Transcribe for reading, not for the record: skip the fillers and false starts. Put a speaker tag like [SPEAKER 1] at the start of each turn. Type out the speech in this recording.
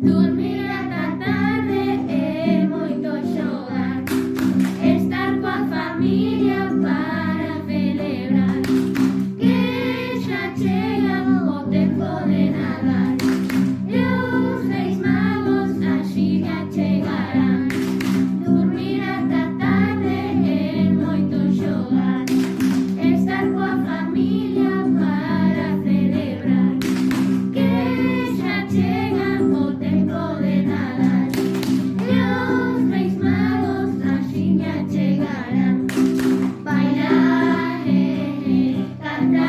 [SPEAKER 1] Dormir ata tarde é moito xogar, estar coa familia para celebrar, que xa chega o tempo de Nadal, e os Reis Magos axiña chegarán. Dormir ata tarde é moito xogar, estar coa familia para celebrar, que xa chega o tempo de Nadal, e os Reis Magos axiña chegarán. Bailar, cantar.